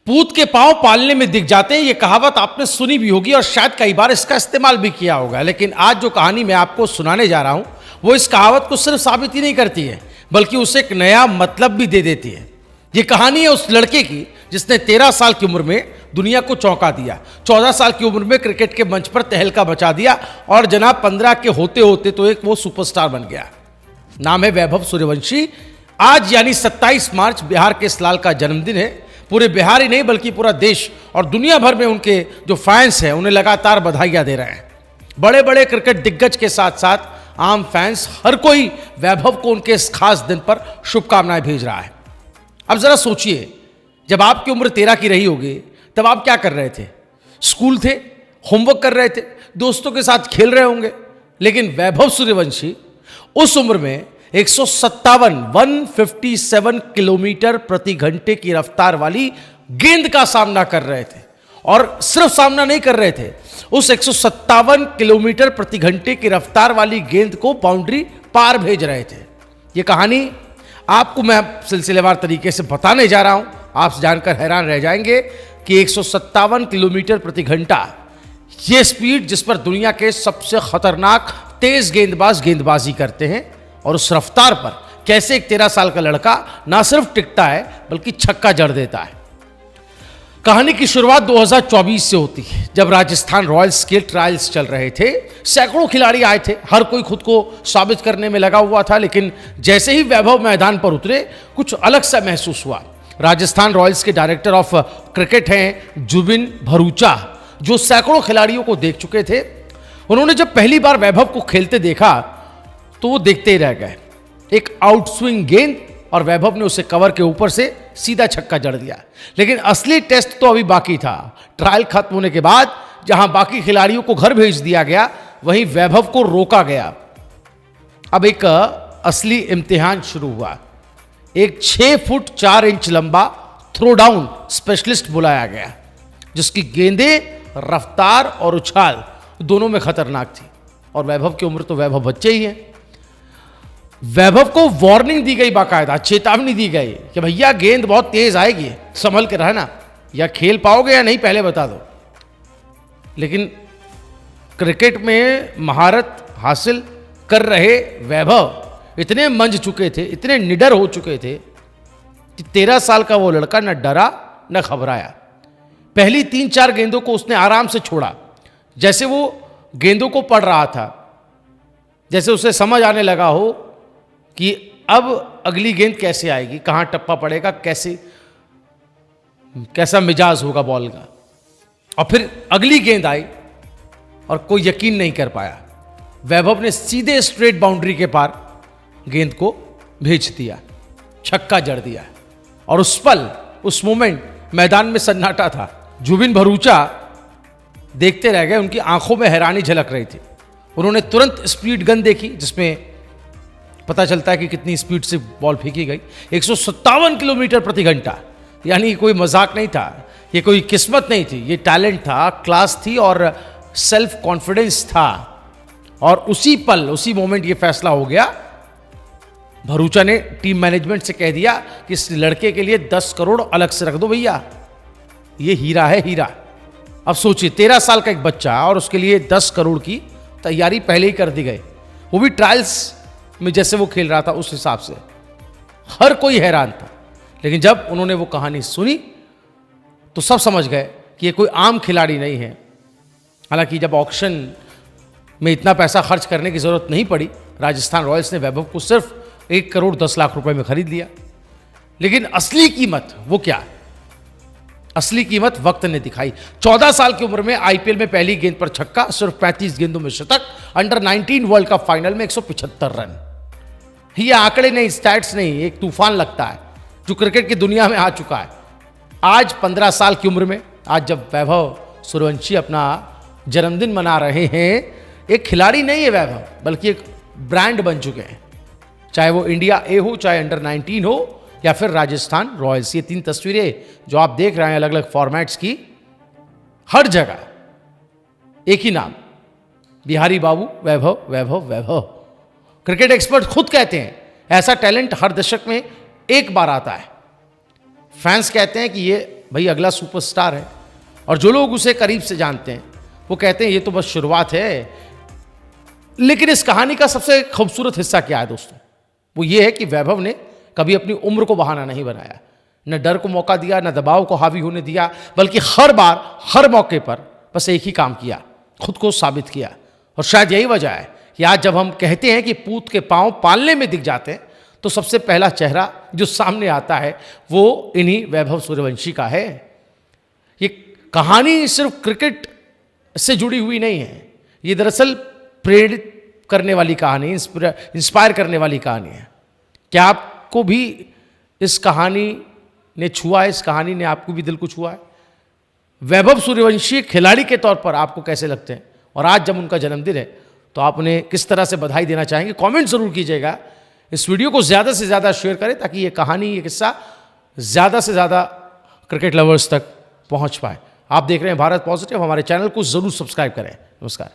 पूत के पांव पालने में दिख जाते हैं, ये कहावत आपने सुनी भी होगी और शायद कई बार इसका इस्तेमाल भी किया होगा। लेकिन आज जो कहानी मैं आपको सुनाने जा रहा हूं वो इस कहावत को सिर्फ साबित ही नहीं करती है बल्कि उसे एक नया मतलब भी दे देती है। ये कहानी है उस लड़के की जिसने 13 साल की उम्र में दुनिया को चौंका दिया, 14 साल की उम्र में क्रिकेट के मंच पर तहलका मचा दिया और जनाब 15 के होते होते तो एक वो सुपरस्टार बन गया। नाम है वैभव सूर्यवंशी। आज यानी 27 मार्च बिहार के इस लाल का जन्मदिन है। पूरे बिहार ही नहीं बल्कि पूरा देश और दुनिया भर में उनके जो फैंस हैं उन्हें लगातार बधाइयां दे रहे हैं। बड़े बड़े क्रिकेट दिग्गज के साथ साथ आम फैंस हर कोई वैभव को उनके इस खास दिन पर शुभकामनाएं भेज रहा है। अब जरा सोचिए, जब आपकी उम्र 13 की रही होगी तब आप क्या कर रहे थे? स्कूल थे, होमवर्क कर रहे थे, दोस्तों के साथ खेल रहे होंगे। लेकिन वैभव सूर्यवंशी उस उम्र में 157 किलोमीटर प्रति घंटे की रफ्तार वाली गेंद का सामना कर रहे थे। और सिर्फ सामना नहीं कर रहे थे, उस 157 किलोमीटर प्रति घंटे की रफ्तार वाली गेंद को बाउंड्री पार भेज रहे थे। यह कहानी आपको मैं सिलसिलेवार तरीके से बताने जा रहा हूं। आप जानकर हैरान रह जाएंगे कि 157 किलोमीटर प्रति घंटा, यह स्पीड जिस पर दुनिया के सबसे खतरनाक तेज गेंदबाज गेंदबाजी करते हैं, और उस रफ्तार पर कैसे एक 13 साल का लड़का ना सिर्फ टिकता है बल्कि छक्का जड़ देता है। कहानी की शुरुआत 2024 से होती है, जब राजस्थान रॉयल्स के ट्रायल्स चल रहे थे। सैकड़ों खिलाड़ी आए थे, हर कोई खुद को साबित करने में लगा हुआ था। लेकिन जैसे ही वैभव मैदान पर उतरे कुछ अलग सा महसूस हुआ। राजस्थान रॉयल्स के डायरेक्टर ऑफ क्रिकेट हैं जुबिन भरूचा, जो सैकड़ों खिलाड़ियों को देख चुके थे। उन्होंने जब पहली बार वैभव को खेलते देखा तो वो देखते ही रह गए। एक आउटस्विंग गेंद और वैभव ने उसे कवर के ऊपर से सीधा छक्का जड़ दिया। लेकिन असली टेस्ट तो अभी बाकी था। ट्रायल खत्म होने के बाद जहां बाकी खिलाड़ियों को घर भेज दिया गया, वहीं वैभव को रोका गया। अब एक असली इम्तिहान शुरू हुआ। एक 6 फुट 4 इंच लंबा थ्रो डाउन स्पेशलिस्ट बुलाया गया, जिसकी गेंदें, रफ्तार और उछाल दोनों में खतरनाक थी। और वैभव की उम्र तो वैभव बच्चे ही है। वैभव को वार्निंग दी गई, बाकायदा चेतावनी दी गई कि भैया गेंद बहुत तेज आएगी, संभल के रहना, या खेल पाओगे या नहीं पहले बता दो। लेकिन क्रिकेट में महारत हासिल कर रहे वैभव इतने मंझ चुके थे, इतने निडर हो चुके थे कि 13 साल का वो लड़का न डरा न घबराया। पहली 3-4 गेंदों को उसने आराम से छोड़ा, जैसे वो गेंदों को पढ़ रहा था, जैसे उसे समझ आने लगा हो कि अब अगली गेंद कैसे आएगी, कहां टप्पा पड़ेगा, कैसा मिजाज होगा बॉल का। और फिर अगली गेंद आई और कोई यकीन नहीं कर पाया। वैभव ने सीधे स्ट्रेट बाउंड्री के पार गेंद को भेज दिया, छक्का जड़ दिया। और उस पल, उस मोमेंट मैदान में सन्नाटा था। जुबिन भरूचा देखते रह गए, उनकी आंखों में हैरानी झलक रही थी। उन्होंने तुरंत स्पीड गन देखी, जिसमें पता चलता है कि कितनी स्पीड से बॉल फेंकी गई। 157 किलोमीटर प्रति घंटा, यानी कोई मजाक नहीं था, ये कोई किस्मत नहीं थी, ये टैलेंट था, क्लास थी और सेल्फ कॉन्फिडेंस था। और उसी पल, उसी मोमेंट ये फैसला हो गया। भरूचा ने टीम मैनेजमेंट से कह दिया कि इस लड़के के लिए 10 करोड़ अलग से रख दो भैया, ये हीरा है, हीरा। अब सोचिए, 13 साल का एक बच्चा और उसके लिए 10 करोड़ की तैयारी पहले ही कर दी गई, वो भी ट्रायल्स में जैसे वो खेल रहा था उस हिसाब से। हर कोई हैरान था। लेकिन जब उन्होंने वो कहानी सुनी तो सब समझ गए कि ये कोई आम खिलाड़ी नहीं है। हालांकि जब ऑक्शन में इतना पैसा खर्च करने की जरूरत नहीं पड़ी, राजस्थान रॉयल्स ने वैभव को सिर्फ 1 करोड़ 10 लाख रुपए में खरीद लिया। लेकिन असली कीमत वो क्या? असली कीमत वक्त ने दिखाई। 14 साल की उम्र में आईपीएल में पहली गेंद पर छक्का, सिर्फ 35 गेंदों में शतक, अंडर 19 वर्ल्ड कप फाइनल में 175 रन। ये आंकड़े नहीं, स्टैट्स नहीं, एक तूफान लगता है जो क्रिकेट की दुनिया में आ चुका है। आज 15 साल की उम्र में, आज जब वैभव सूर्यवंशी अपना जन्मदिन मना रहे हैं, एक खिलाड़ी नहीं है वैभव, बल्कि एक ब्रांड बन चुके हैं। चाहे वो इंडिया ए हो, चाहे अंडर 19 हो, या फिर राजस्थान रॉयल्स। ये 3 तस्वीरें जो आप देख रहे हैं अलग अलग फॉर्मेट्स की, हर जगह एक ही नाम, बिहारी बाबू वैभव वैभव वैभव। क्रिकेट एक्सपर्ट खुद कहते हैं ऐसा टैलेंट हर दशक में एक बार आता है। फैंस कहते हैं कि ये भाई अगला सुपरस्टार है। और जो लोग उसे करीब से जानते हैं वो कहते हैं ये तो बस शुरुआत है। लेकिन इस कहानी का सबसे खूबसूरत हिस्सा क्या है दोस्तों? वो ये है कि वैभव ने कभी अपनी उम्र को बहाना नहीं बनाया, न डर को मौका दिया, न दबाव को हावी होने दिया, बल्कि हर बार हर मौके पर बस एक ही काम किया, खुद को साबित किया। और शायद यही वजह है कि आज जब हम कहते हैं कि पूत के पांव पालने में दिख जाते हैं तो सबसे पहला चेहरा जो सामने आता है वो इन्हीं वैभव सूर्यवंशी का है। ये कहानी सिर्फ क्रिकेट से जुड़ी हुई नहीं है, ये दरअसल प्रेरित करने वाली कहानी, इंस्पायर करने वाली कहानी है। क्या आपको भी इस कहानी ने छुआ है? इस कहानी ने आपको भी दिल को छुआ है? वैभव सूर्यवंशी खिलाड़ी के तौर पर आपको कैसे लगते हैं? और आज जब उनका जन्मदिन है तो आप उन्हें किस तरह से बधाई देना चाहेंगे? कमेंट जरूर कीजिएगा। इस वीडियो को ज़्यादा से ज़्यादा शेयर करें ताकि ये कहानी, ये किस्सा ज़्यादा से ज़्यादा क्रिकेट लवर्स तक पहुंच पाए। आप देख रहे हैं भारत पॉजिटिव, हमारे चैनल को ज़रूर सब्सक्राइब करें। नमस्कार।